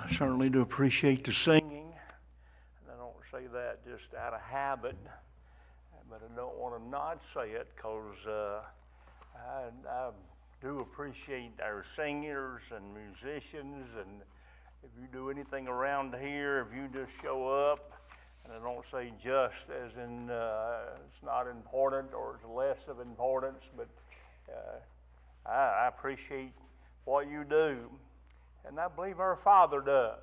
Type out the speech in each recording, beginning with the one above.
I certainly do appreciate the singing. And I don't say that just out of habit, but I don't want to not say it because I do appreciate our singers and musicians. And if you do anything around here, if you just show up, and I don't say just as in it's not important or it's less of importance, but I appreciate what you do. And I believe our Father does,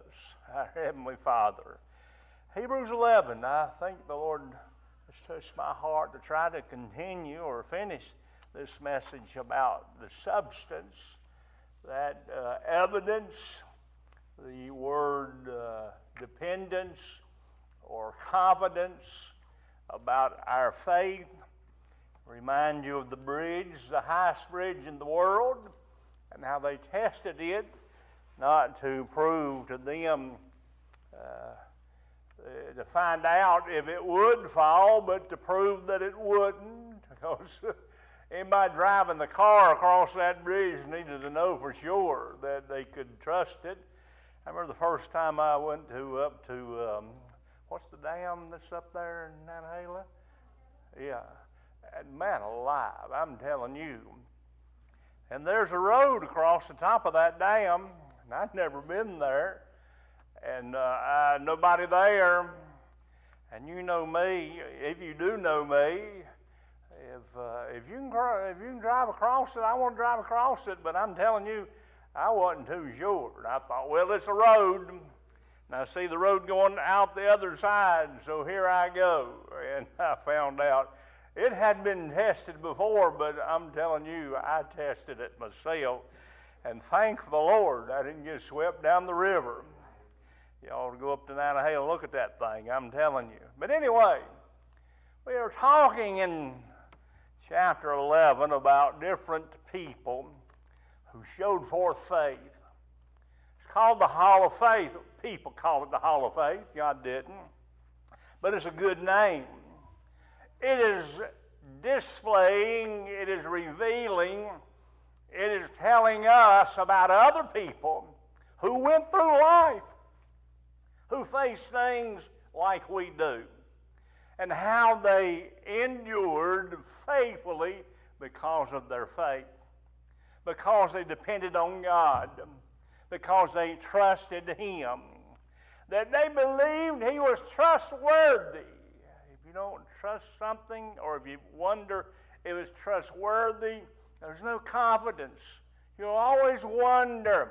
our Heavenly Father. Hebrews 11, I think the Lord has touched my heart to try to continue or finish this message about the substance, that evidence, the word dependence or confidence about our faith. Remind you of the bridge, the highest bridge in the world, and how they tested it, not to prove to them, to find out if it would fall, but to prove that it wouldn't. Because anybody driving the car across that bridge needed to know for sure that they could trust it. I remember the first time I went up to what's the dam that's up there in Nantahala? Yeah. And man alive, I'm telling you. And there's a road across the top of that dam, and I'd never been there, and nobody there. And you know me, if you do know me, if you can drive across it, I want to drive across it. But I'm telling you, I wasn't too sure. I thought, well, it's a road, and I see the road going out the other side, so here I go. And I found out it had been tested before, but I'm telling you, I tested it myself. And thank the Lord I didn't get swept down the river. You ought to go up to Nantahala and look at that thing, I'm telling you. But anyway, we are talking in chapter 11 about different people who showed forth faith. It's called the Hall of Faith. People call it the Hall of Faith. God didn't. But it's a good name. It is displaying, it is revealing, it is telling us about other people who went through life, who faced things like we do, and how they endured faithfully because of their faith, because they depended on God, because they trusted Him, that they believed He was trustworthy. If you don't trust something, or if you wonder if it's trustworthy, there's no confidence. You'll always wonder.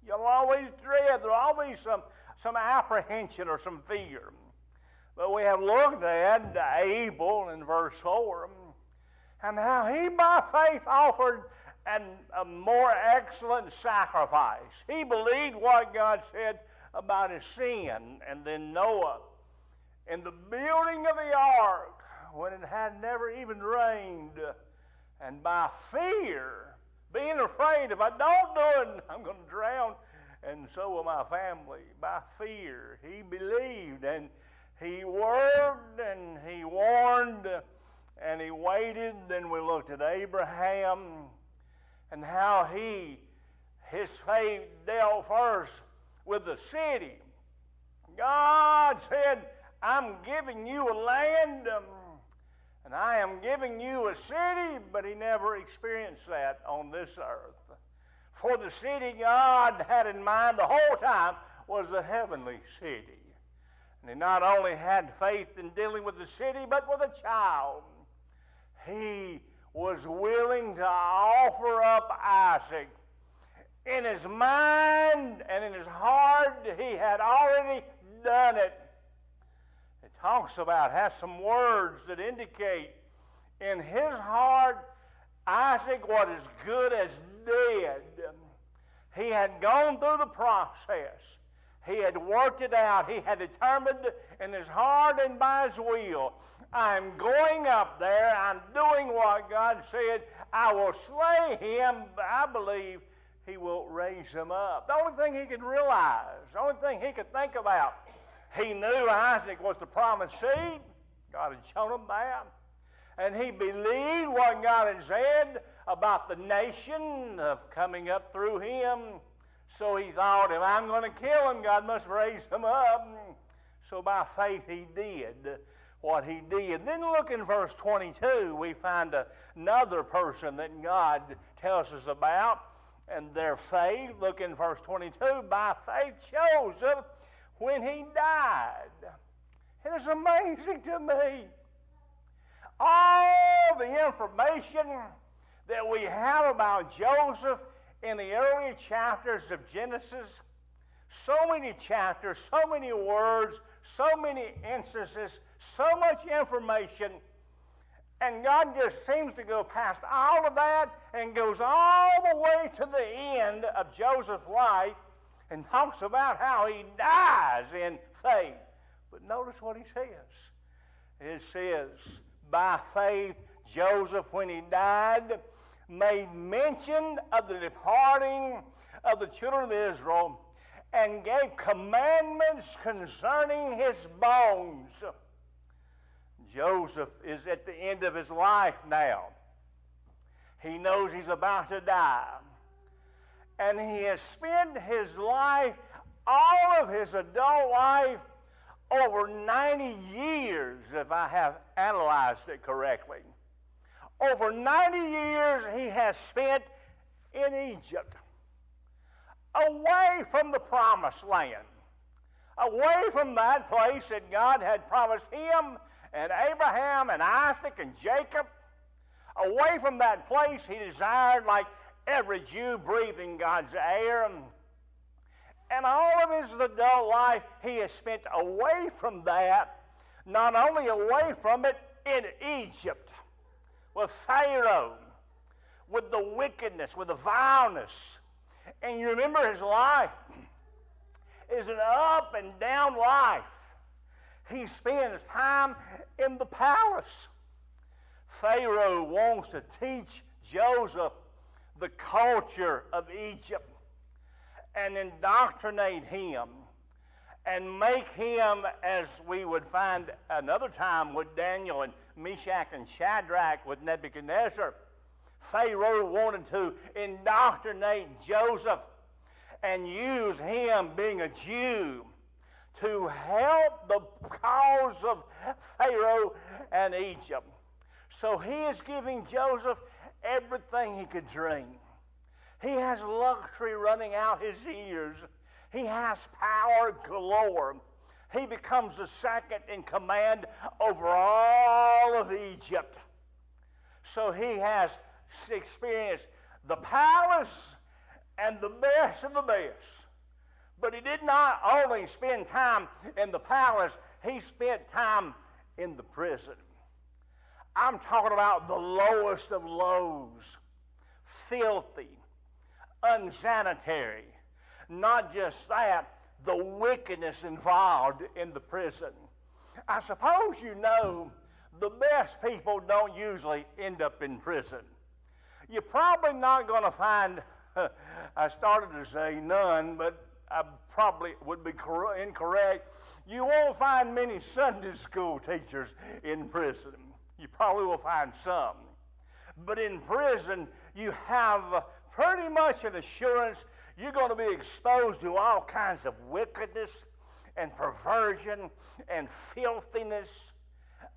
You'll always dread. There'll always some apprehension or some fear. But we have looked at Abel in verse 4, and how he by faith offered a more excellent sacrifice. He believed what God said about his sin. And then Noah, in the building of the ark, when it had never even rained, and by fear, being afraid, if I don't do it, I'm going to drown, and so will my family. By fear, he believed, and he worked, and he warned, and he waited. Then we looked at Abraham, and how his faith dealt first with the city. God said, I'm giving you a land, and I am giving you a city, but he never experienced that on this earth. For the city God had in mind the whole time was the heavenly city. And he not only had faith in dealing with the city, but with a child. He was willing to offer up Isaac. In his mind and in his heart, he had already done it. It talks about, has some words that indicate in his heart, Isaac was as good as dead. He had gone through the process. He had worked it out. He had determined in his heart and by his will, I'm going up there. I'm doing what God said. I will slay him. I believe he will raise him up. The only thing he could realize, the only thing he could think about, he knew Isaac was the promised seed. God had shown him that. And he believed what God had said about the nation of coming up through him. So he thought, if I'm going to kill him, God must raise him up. So by faith he did what he did. Then look in verse 22, we find another person that God tells us about and their faith. Look in verse 22, by faith Joseph, when he died. It is amazing to me. All the information that we have about Joseph in the early chapters of Genesis, so many chapters, so many words, so many instances, so much information, and God just seems to go past all of that and goes all the way to the end of Joseph's life and talks about how he dies in faith. But notice what he says. It says, by faith, Joseph, when he died, made mention of the departing of the children of Israel and gave commandments concerning his bones. Joseph is at the end of his life now. He knows he's about to die. And he has spent his life, all of his adult life, over 90 years, if I have analyzed it correctly. Over 90 years he has spent in Egypt, away from the promised land, away from that place that God had promised him and Abraham and Isaac and Jacob. Away from that place he desired, like every Jew, breathing God's air. And all of his adult life he has spent away from that, not only away from it, in Egypt, with Pharaoh, with the wickedness, with the vileness. And you remember his life is an up and down life. He spends time in the palace. Pharaoh wants to teach Joseph the culture of Egypt and indoctrinate him and make him, as we would find another time with Daniel and Meshach and Shadrach with Nebuchadnezzar. Pharaoh wanted to indoctrinate Joseph and use him, being a Jew, to help the cause of Pharaoh and Egypt. So he is giving Joseph everything he could dream. He has luxury running out his ears. He has power galore. He becomes the second in command over all of Egypt. So he has experienced the palace and the best of the best. But he did not only spend time in the palace, he spent time in the prison. I'm talking about the lowest of lows, filthy, unsanitary. Not just that, the wickedness involved in the prison. I suppose you know the best people don't usually end up in prison. You're probably not going to find, I started to say none, but I probably would be incorrect. You won't find many Sunday school teachers in prison. You probably will find some. But in prison, you have pretty much an assurance you're going to be exposed to all kinds of wickedness and perversion and filthiness.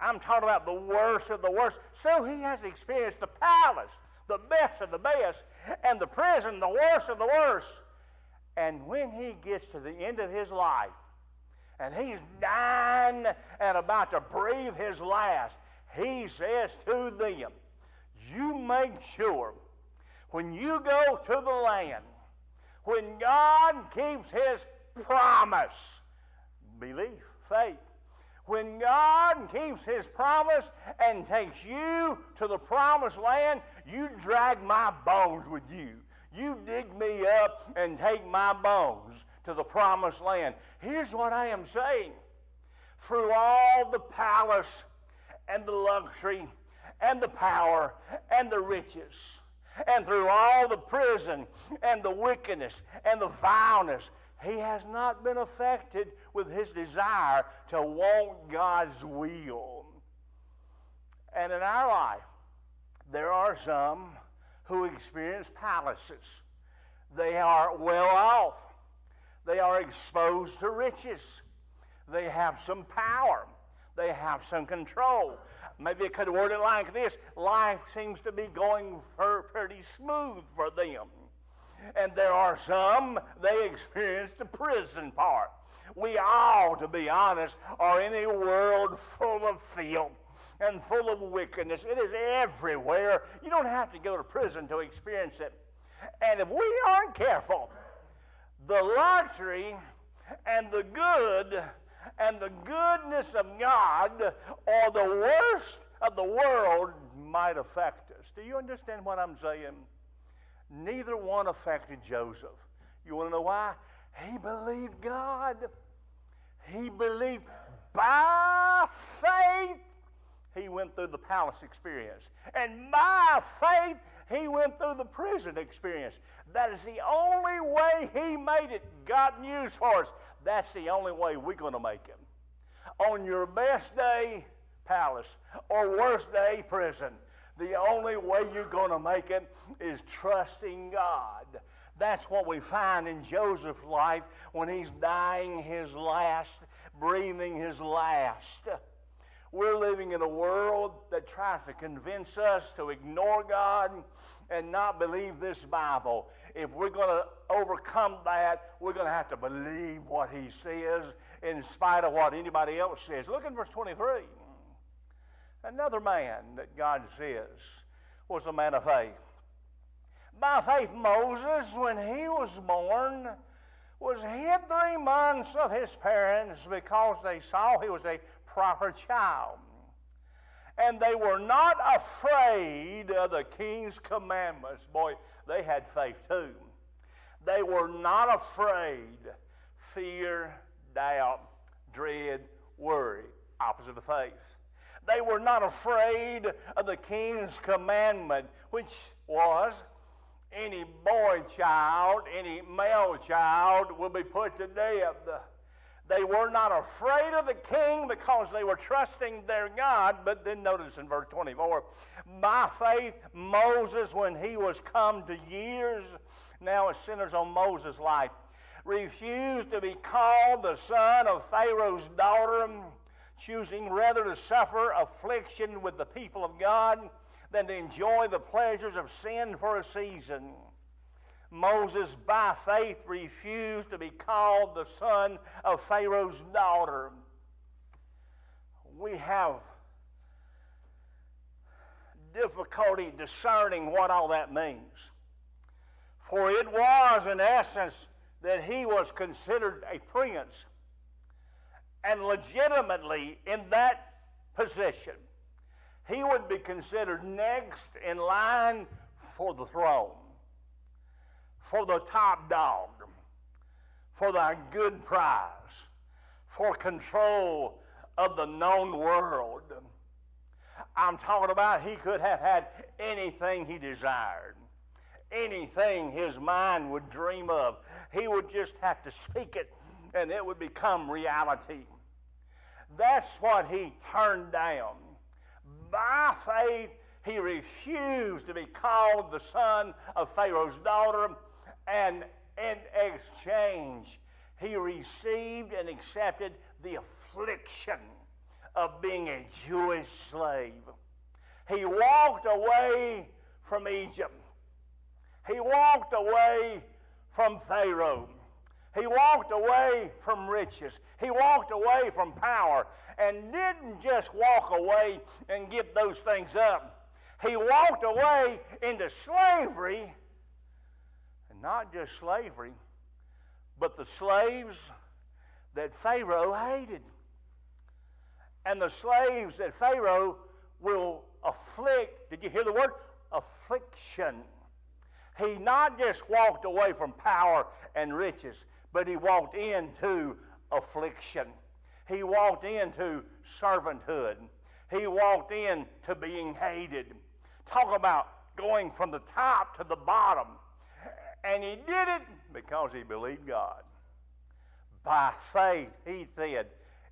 I'm talking about the worst of the worst. So he has experienced the palace, the best of the best, and the prison, the worst of the worst. And when he gets to the end of his life, and he's dying and about to breathe his last, he says to them, you make sure when you go to the land, when God keeps his promise, belief, faith, when God keeps his promise and takes you to the promised land, you drag my bones with you. You dig me up and take my bones to the promised land. Here's what I am saying. Through all the palace and the luxury and the power and the riches, and through all the prison and the wickedness and the vileness, he has not been affected with his desire to want God's will. And in our life, there are some who experience palaces. They are well off. They are exposed to riches. They have some power. They have some control. Maybe I could word it like this: life seems to be going pretty smooth for them. And there are some, they experience the prison part. We all, to be honest, are in a world full of filth and full of wickedness. It is everywhere. You don't have to go to prison to experience it. And if we aren't careful, the luxury and the good and the goodness of God, or the worst of the world, might affect us. Do you understand what I'm saying? Neither one affected Joseph. You want to know why? He believed God. He believed by faith. He went through the palace experience. And by faith, he went through the prison experience. That is the only way he made it. Got news for us. That's the only way we're going to make it. On your best day, palace, or worst day, prison. The only way you're going to make it is trusting God. That's what we find in Joseph's life when he's dying his last, breathing his last. We're living in a world that tries to convince us to ignore God and not believe this Bible. If we're going to overcome that, we're going to have to believe what he says in spite of what anybody else says. Look at verse 23. Another man that God says was a man of faith. By faith, Moses, when he was born, was hid 3 months of his parents because they saw he was a proper child. And they were not afraid of the king's commandments. Boy, they had faith too. They were not afraid. Fear, doubt, dread, worry. Opposite of faith. They were not afraid of the king's commandment, which was any boy child, any male child will be put to death. They were not afraid of the king because they were trusting their God. But then notice in verse 24, by faith Moses, when he was come to years, now as sinners on Moses' life, refused to be called the son of Pharaoh's daughter, choosing rather to suffer affliction with the people of God than to enjoy the pleasures of sin for a season. Moses, by faith, refused to be called the son of Pharaoh's daughter. We have difficulty discerning what all that means. For it was, in essence, that he was considered a prince. And legitimately, in that position, he would be considered next in line for the throne, for the top dog, for the good prize, for control of the known world. I'm talking about he could have had anything he desired, anything his mind would dream of. He would just have to speak it, and it would become reality. That's what he turned down. By faith, he refused to be called the son of Pharaoh's daughter, and in exchange, he received and accepted the affliction of being a Jewish slave. He walked away from Egypt. He walked away from Pharaoh. He walked away from riches. He walked away from power, and didn't just walk away and give those things up. He walked away into slavery, and not just slavery, but the slaves that Pharaoh hated. And the slaves that Pharaoh will afflict. Did you hear the word? Affliction. He not just walked away from power and riches, but he walked into affliction. He walked into servanthood. He walked into being hated. Talk about going from the top to the bottom. And he did it because he believed God. By faith, he said,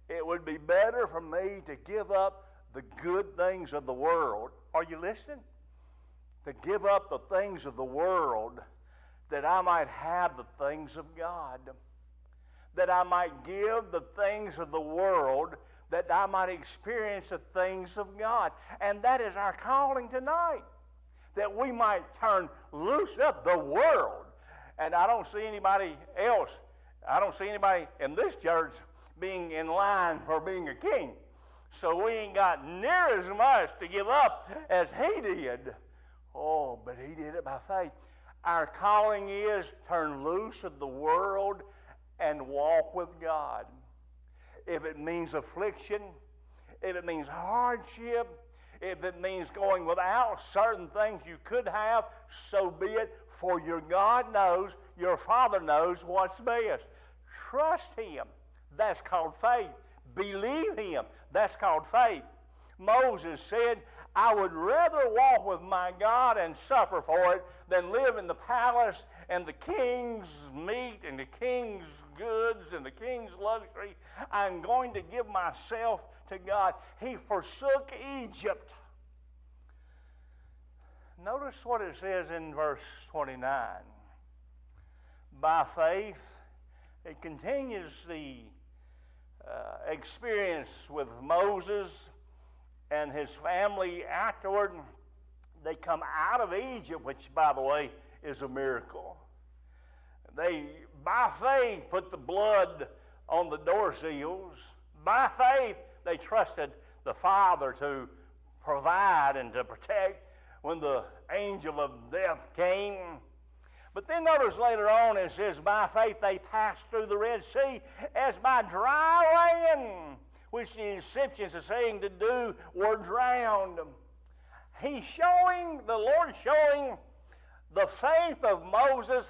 it would be better for me to give up the good things of the world. Are you listening? To give up the things of the world that that I might have the things of God, that I might give the things of the world, that I might experience the things of God. And that is our calling tonight, that we might turn loose of the world. And I don't see anybody else, I don't see anybody in this church being in line for being a king. So we ain't got near as much to give up as he did. Oh, but he did it by faith. Our calling is turn loose of the world and walk with God. If it means affliction, if it means hardship, if it means going without certain things you could have, so be it. For your God knows, your Father knows what's best. Trust him. That's called faith. Believe him. That's called faith. Moses said, I would rather walk with my God and suffer for it than live in the palace and the king's meat and the king's goods and the king's luxury. I'm going to give myself to God. He forsook Egypt. Notice what it says in verse 29. By faith, it continues the experience with Moses and his family afterward. They come out of Egypt, which, by the way, is a miracle. They, by faith, put the blood on the door seals. By faith, they trusted the Father to provide and to protect when the angel of death came. But then notice later on it says, by faith they passed through the Red Sea as by dry land, which the Egyptians are saying to do were drowned. He's showing, the Lord showing the faith of Moses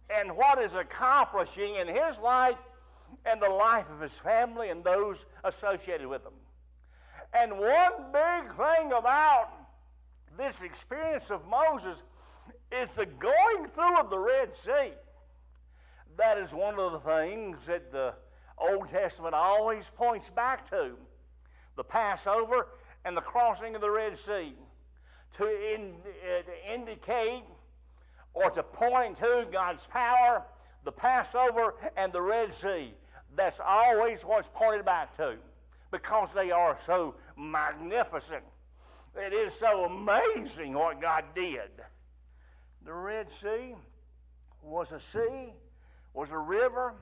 and what is accomplishing in his life and the life of his family and those associated with him. And one big thing about this experience of Moses is the going through of the Red Sea. That is one of the things that the Old Testament always points back to. The Passover and the crossing of the Red Sea. To indicate or to point to God's power, the Passover and the Red Sea. That's always what's pointed back to, because they are so magnificent. It is so amazing what God did. The Red Sea was a river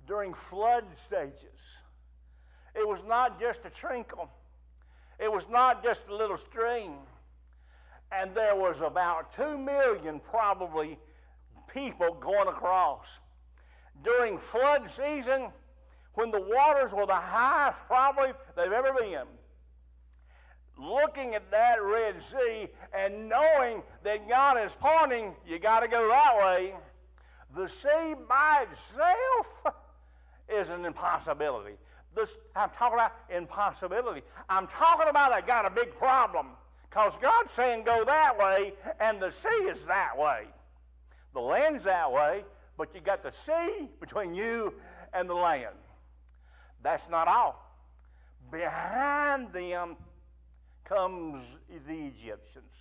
during flood stages. It was not just a trickle. It was not just a little stream. And there was about 2 million probably people going across. During flood season, when the waters were the highest probably they've ever been, looking at that Red Sea and knowing that God is pointing, you got to go that way, the sea by itself is an impossibility. I'm talking about impossibility. I'm talking about I got a big problem, because God's saying go that way, and the sea is that way. The land's that way, but you got the sea between you and the land. That's not all. Behind them comes the Egyptians.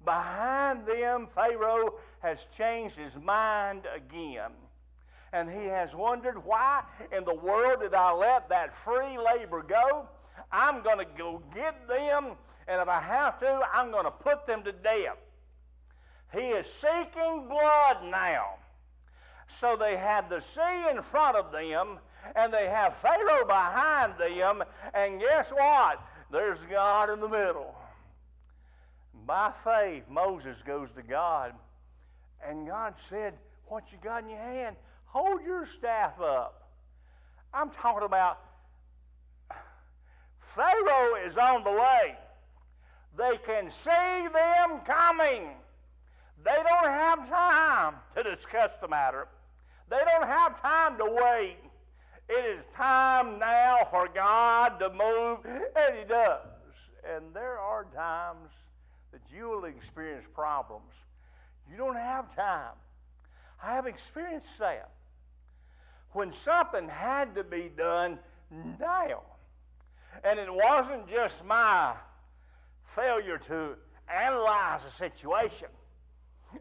Behind them, Pharaoh has changed his mind again. And he has wondered, why in the world did I let that free labor go? I'm going to go get them, and if I have to, I'm going to put them to death. He is seeking blood now. So they had the sea in front of them, and they have Pharaoh behind them, and guess what? There's God in the middle. By faith, Moses goes to God, and God said, what you got in your hand? Hold your staff up. I'm talking about Pharaoh is on the way. They can see them coming. They don't have time to discuss the matter. They don't have time to wait. It is time now for God to move, and he does. And there are times that you will experience problems. You don't have time. I have experienced that. When something had to be done now, and it wasn't just my failure to analyze the situation.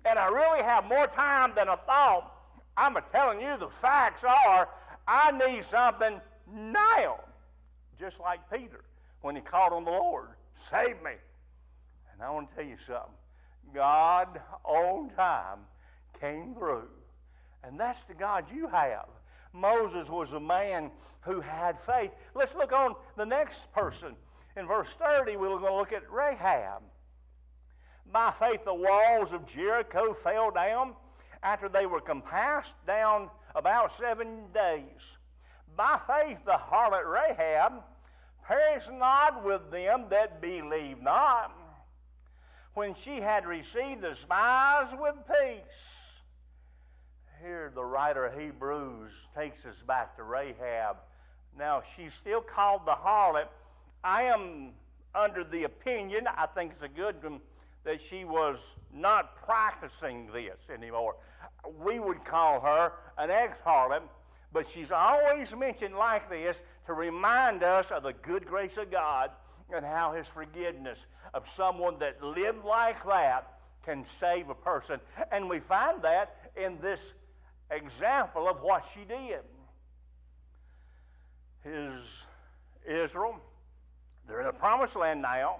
and I really have more time than I thought, I'm telling you the facts are, I need something now. Just like Peter when he called on the Lord, save me. And I want to tell you something. God on time came through. And that's the God you have. Moses was a man who had faith. Let's look on the next person. In verse 30, we're going to look at Rahab. By faith, the walls of Jericho fell down after they were compassed down about 7 days. By faith, the harlot Rahab perished not with them that believe not, when she had received the spies with peace. Here the writer of Hebrews takes us back to Rahab. Now, she's still called the harlot. I am under the opinion, I think it's a good one, that she was not practicing this anymore. We would call her an ex-harlot, but she's always mentioned like this to remind us of the good grace of God and how his forgiveness of someone that lived like that can save a person. And we find that in this example of what she did. Israel, they're in the promised land now,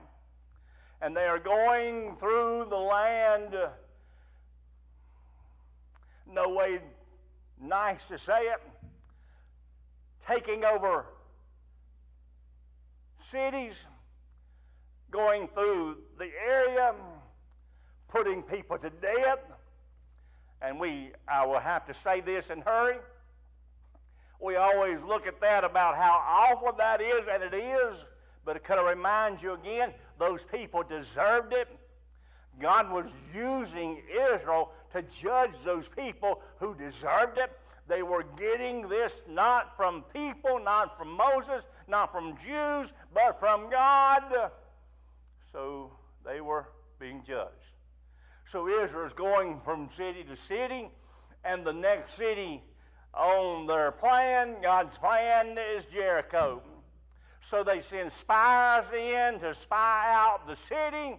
and they are going through the land, no way nice to say it, taking over cities, going through the area, putting people to death. And I will have to say this in a hurry. We always look at that about how awful that is, and it is, but could I remind you again, those people deserved it. God was using Israel to judge those people who deserved it. They were getting this not from people, not from Moses, not from Jews, but from God. So they were being judged. So Israel's going from city to city, and the next city on their plan, God's plan, is Jericho. So they send spies in to spy out the city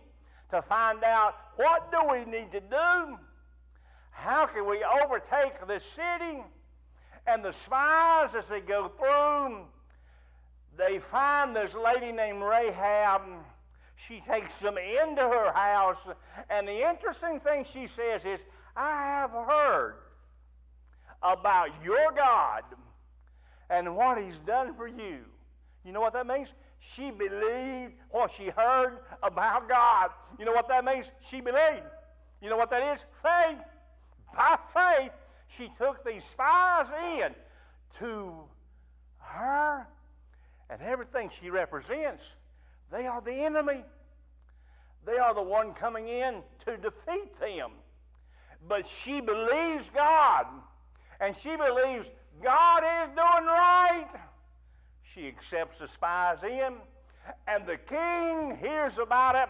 to find out, what do we need to do? How can we overtake this city? And the spies, as they go through, they find this lady named Rahab. She takes them into her house, and the interesting thing she says is, I have heard about your God and what he's done for you. You know what that means? She believed what she heard about God. You know what that means? She believed. You know what that is? Faith. By faith, she took these spies in to her, and everything she represents, they are the enemy. They are the one coming in to defeat them. But she believes God, and she believes God is doing right. She accepts the spies in, and the king hears about it.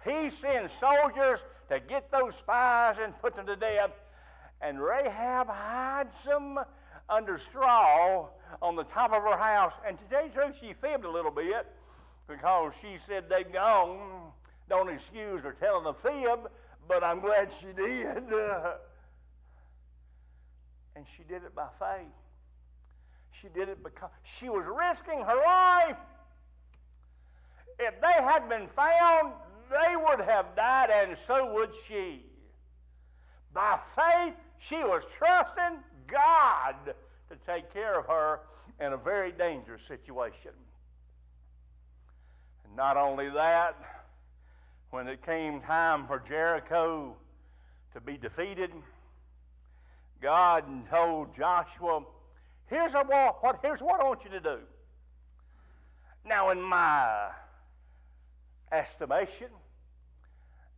He sends soldiers to get those spies and put them to death. And Rahab hides them under straw on the top of her house. And to tell you the truth, she fibbed a little bit because she said they'd gone. Don't excuse her telling a fib, but I'm glad she did. And she did it by faith. She did it because she was risking her life. If they had been found, they would have died, and so would she. By faith, she was trusting God to take care of her in a very dangerous situation. And not only that, when it came time for Jericho to be defeated, God told Joshua, here's what I want you to do. Now, in my estimation,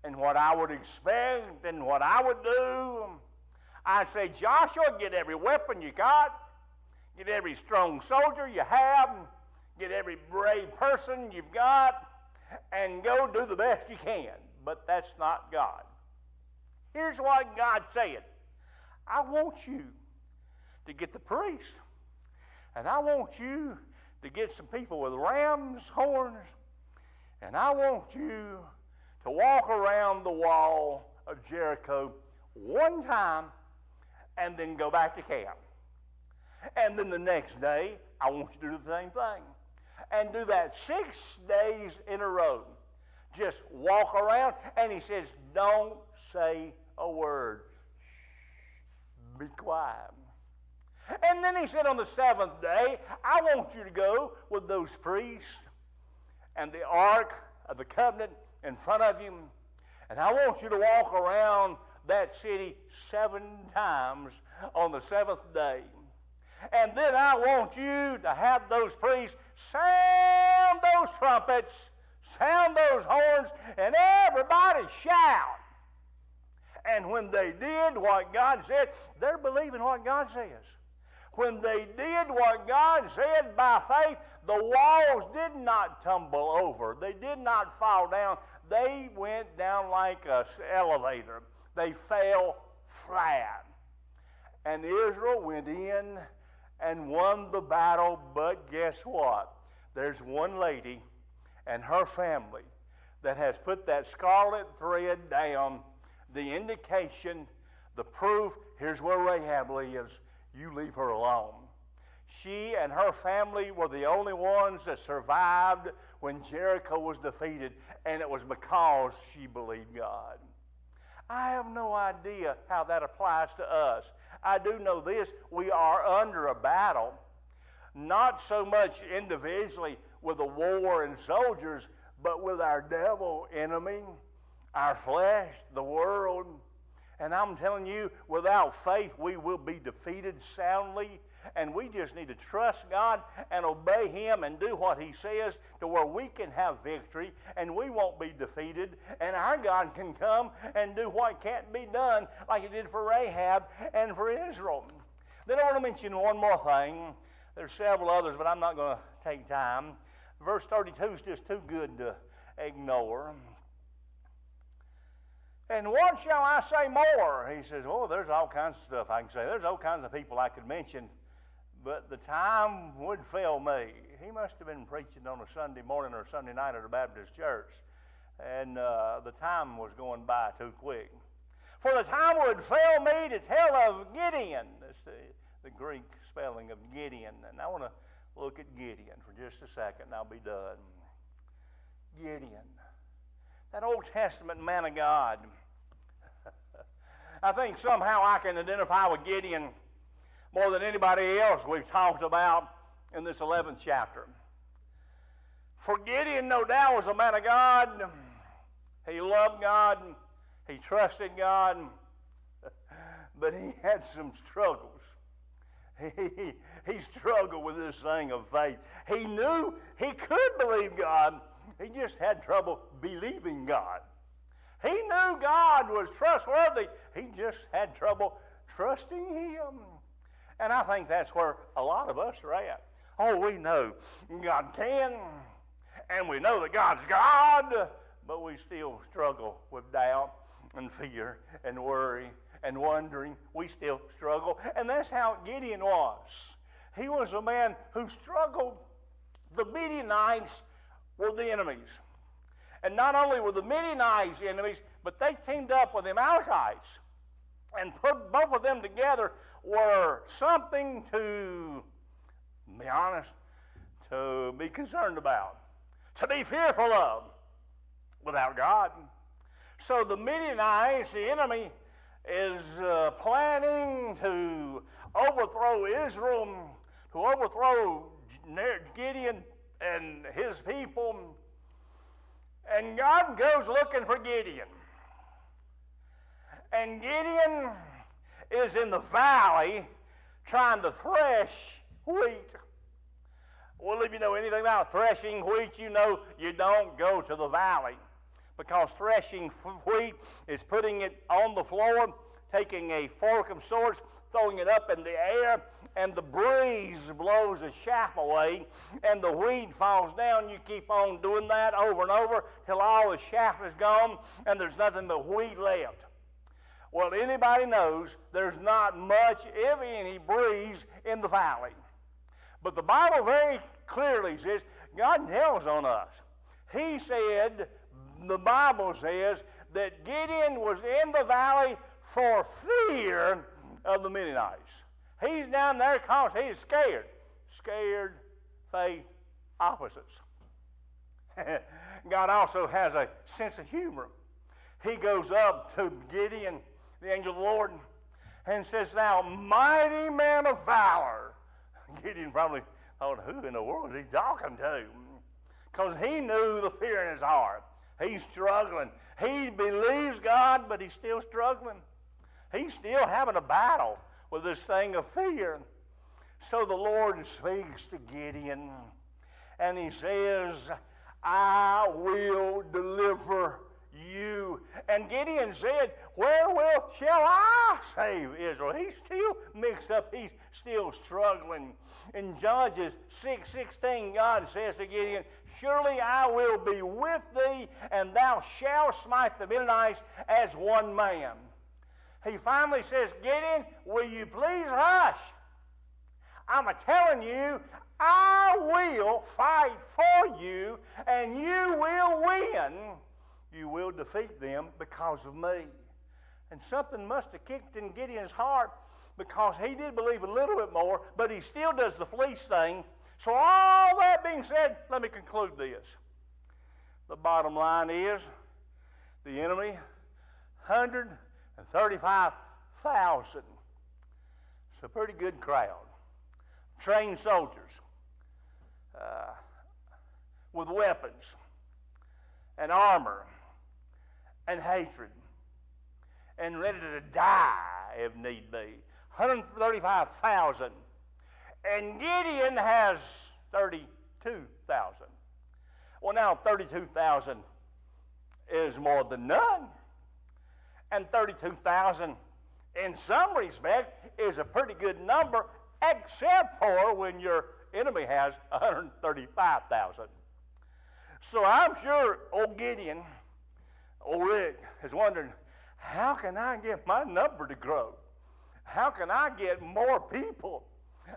and what I would expect and what I would do, I'd say, Joshua, get every weapon you got, get every strong soldier you have, get every brave person you've got, and go do the best you can. But that's not God. Here's what God said. I want you to get the priest, and I want you to get some people with ram's horns, and I want you to walk around the wall of Jericho one time and then go back to camp. And then the next day, I want you to do the same thing. And do that 6 days in a row. Just walk around, and he says, don't say a word. Shh, be quiet. And then he said on the 7th day, I want you to go with those priests and the Ark of the Covenant in front of you, and I want you to walk around that city 7 times on the 7th day. And then I want you to have those priests sound those trumpets, sound those horns, and everybody shout. And when they did what God said, they're believing what God says. When they did what God said by faith, the walls did not tumble over. They did not fall down. They went down like an elevator. They fell flat. And Israel went in and won the battle, but guess what? There's one lady and her family that has put that scarlet thread down, the indication, the proof. Here's where Rahab lives. You leave her alone. She and her family were the only ones that survived when Jericho was defeated, and it was because she believed God. I have no idea how that applies to us. I do know this, we are under a battle, not so much individually with a war and soldiers, but with our devil enemy, our flesh, the world. And I'm telling you, without faith, we will be defeated soundly. And we just need to trust God and obey Him and do what He says to where we can have victory and we won't be defeated. And our God can come and do what can't be done like He did for Rahab and for Israel. Then I want to mention one more thing. There's several others, but I'm not going to take time. Verse 32 is just too good to ignore. And what shall I say more? He says, oh, there's all kinds of stuff I can say. There's all kinds of people I could mention, but the time would fail me. He must have been preaching on a Sunday morning or Sunday night at a Baptist church, and the time was going by too quick. For the time would fail me to tell of Gideon. That's the Greek spelling of Gideon. And I want to look at Gideon for just a second, and I'll be done. Gideon. That Old Testament man of God. I think somehow I can identify with Gideon more than anybody else we've talked about in this 11th chapter. For Gideon, no doubt, was a man of God. He loved God. He trusted God. But he had some struggles. He struggled with this thing of faith. He knew he could believe God. He just had trouble believing God. He knew God was trustworthy. He just had trouble trusting Him. And I think that's where a lot of us are at. Oh, we know God can, and we know that God's God, but we still struggle with doubt and fear and worry and wondering. We still struggle. And that's how Gideon was. He was a man who struggled. The Midianites were the enemies. And not only were the Midianites enemies, but they teamed up with the Amalekites. And put both of them together were something to be honest, to be concerned about, to be fearful of without God. So the Midianites, the enemy, is planning to overthrow Israel, to overthrow Gideon and his people. And God goes looking for Gideon. And Gideon is in the valley trying to thresh wheat. Well, if you know anything about threshing wheat, you know you don't go to the valley, because threshing wheat is putting it on the floor, taking a fork of sorts, throwing it up in the air, and the breeze blows the chaff away, and the wheat falls down. You keep on doing that over and over till all the chaff is gone, and there's nothing but wheat left. Well, anybody knows there's not much, if any, breeze in the valley. But the Bible very clearly says, God tells on us. He said, the Bible says, that Gideon was in the valley for fear of the Midianites. He's down there because he's scared. Scared, faith, opposites. God also has a sense of humor. He goes up to Gideon, the angel of the Lord, and says, "Thou mighty man of valor." Gideon probably thought, who in the world is he talking to? Because he knew the fear in his heart. He's struggling. He believes God, but he's still struggling. He's still having a battle with this thing of fear. So the Lord speaks to Gideon, and he says, "I will deliver you." And Gideon said, "Wherewith shall I save Israel?" He's still mixed up. He's still struggling. In Judges 6:16, God says to Gideon, "Surely I will be with thee, and thou shalt smite the Midianites as one man." He finally says, "Gideon, will you please hush? I'm telling you, I will fight for you, and you will win. You will defeat them because of me." And something must have kicked in Gideon's heart, because he did believe a little bit more, but he still does the fleece thing. So all that being said, let me conclude this. The bottom line is, the enemy, 135,000. It's a pretty good crowd. Trained soldiers with weapons and armor and hatred and ready to die if need be. 135,000. And Gideon has 32,000. Well, now 32,000 is more than none. And 32,000, in some respect, is a pretty good number, except for when your enemy has 135,000. So I'm sure old Gideon, old Rick, is wondering, how can I get my number to grow? How can I get more people?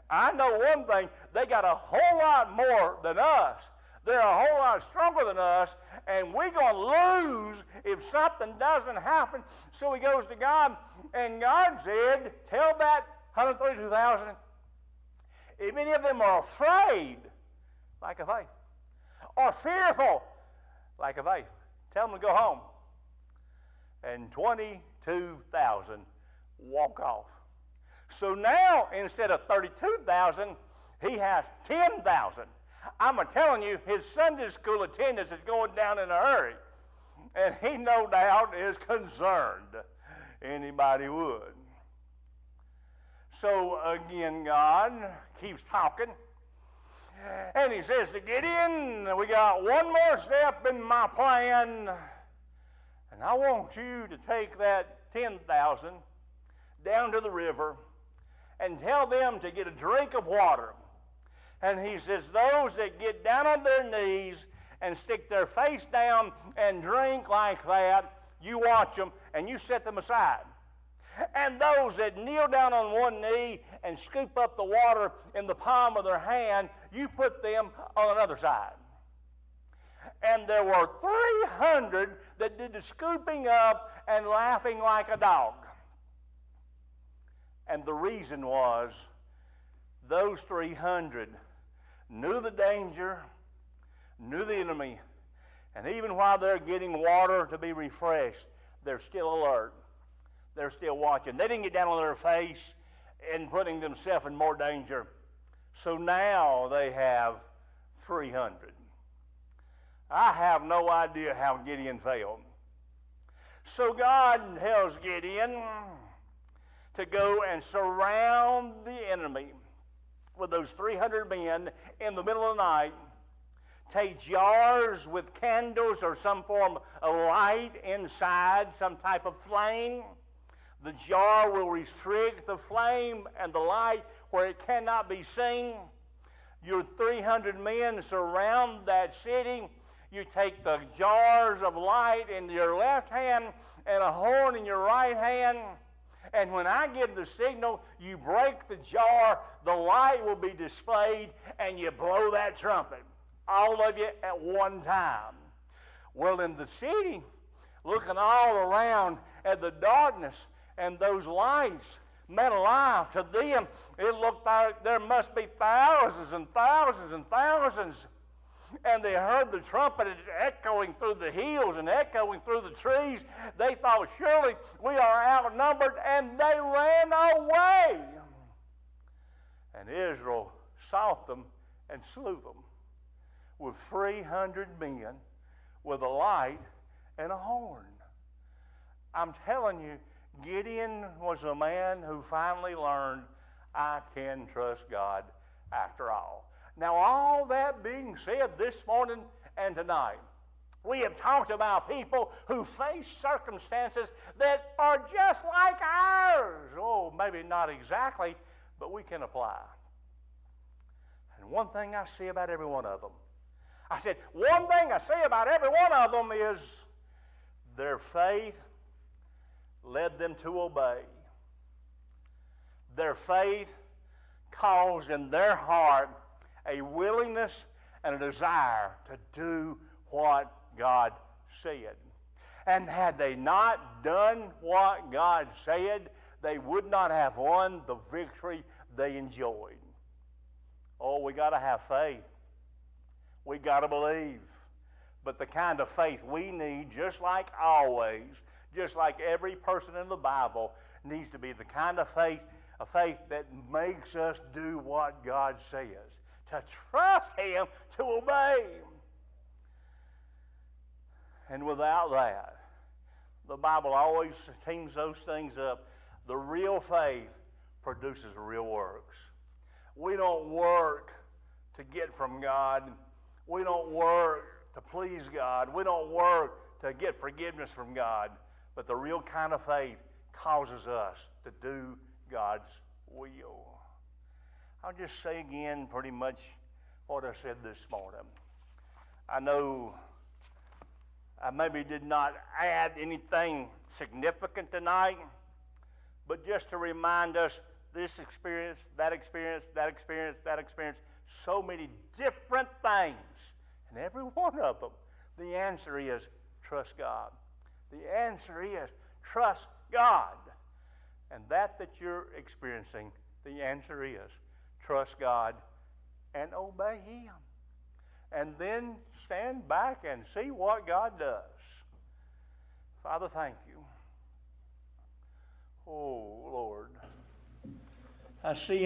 I know one thing, they got a whole lot more than us. They're a whole lot stronger than us, and we're going to lose if something doesn't happen. So he goes to God, and God said, tell that 132,000, if any of them are afraid, like a faith, or fearful, like a faith, tell them to go home. And 22,000 walk off. So now, instead of 32,000, he has 10,000. I'm telling you, his Sunday school attendance is going down in a hurry. And he no doubt is concerned. Anybody would. So again, God keeps talking. And he says to Gideon, we got one more step in my plan. And I want you to take that 10,000 down to the river and tell them to get a drink of water. And he says, those that get down on their knees and stick their face down and drink like that, you watch them and you set them aside. And those that kneel down on one knee and scoop up the water in the palm of their hand, you put them on another side. And there were 300 that did the scooping up and laughing like a dog. And the reason was, those 300 knew the danger, knew the enemy, and even while they're getting water to be refreshed, they're still alert. They're still watching. They didn't get down on their face and putting themselves in more danger. So now they have 300. I have no idea how Gideon failed. So God tells Gideon to go and surround the enemy with those 300 men in the middle of the night. Take jars with candles or some form of light inside, some type of flame. The jar will restrict the flame and the light where it cannot be seen. Your 300 men surround that city. You take the jars of light in your left hand and a horn in your right hand. And when I give the signal, you break the jar, the light will be displayed, and you blow that trumpet. All of you at one time. Well, in the city, looking all around at the darkness and those lights. Man alive, to them, it looked like there must be thousands and thousands and thousands. And they heard the trumpet echoing through the hills and echoing through the trees. They thought, surely we are outnumbered, and they ran away. And Israel sought them and slew them with 300 men with a light and a horn. I'm telling you, Gideon was a man who finally learned, I can trust God after all. Now, all that being said, this morning and tonight, we have talked about people who face circumstances that are just like ours. Oh, maybe not exactly, but we can apply. And one thing I see about every one of them, I said, one thing I see about every one of them is their faith led them to obey. Their faith caused in their heart a willingness and a desire to do what God said. And had they not done what God said, they would not have won the victory they enjoyed. Oh, we got to have faith. We got to believe. But the kind of faith we need, just like always, just like every person in the Bible, needs to be the kind of faith, a faith that makes us do what God says, to trust Him, to obey Him. And without that, the Bible always teams those things up. The real faith produces real works. We don't work to get from God. We don't work to please God. We don't work to get forgiveness from God. But the real kind of faith causes us to do God's will. I'll just say again pretty much what I said this morning. I know I maybe did not add anything significant tonight, but just to remind us, this experience, that experience, that experience, that experience, so many different things. And every one of them, the answer is trust God. The answer is trust God. And that you're experiencing, the answer is trust God and obey Him. And then stand back and see what God does. Father, thank you. Oh, Lord. I see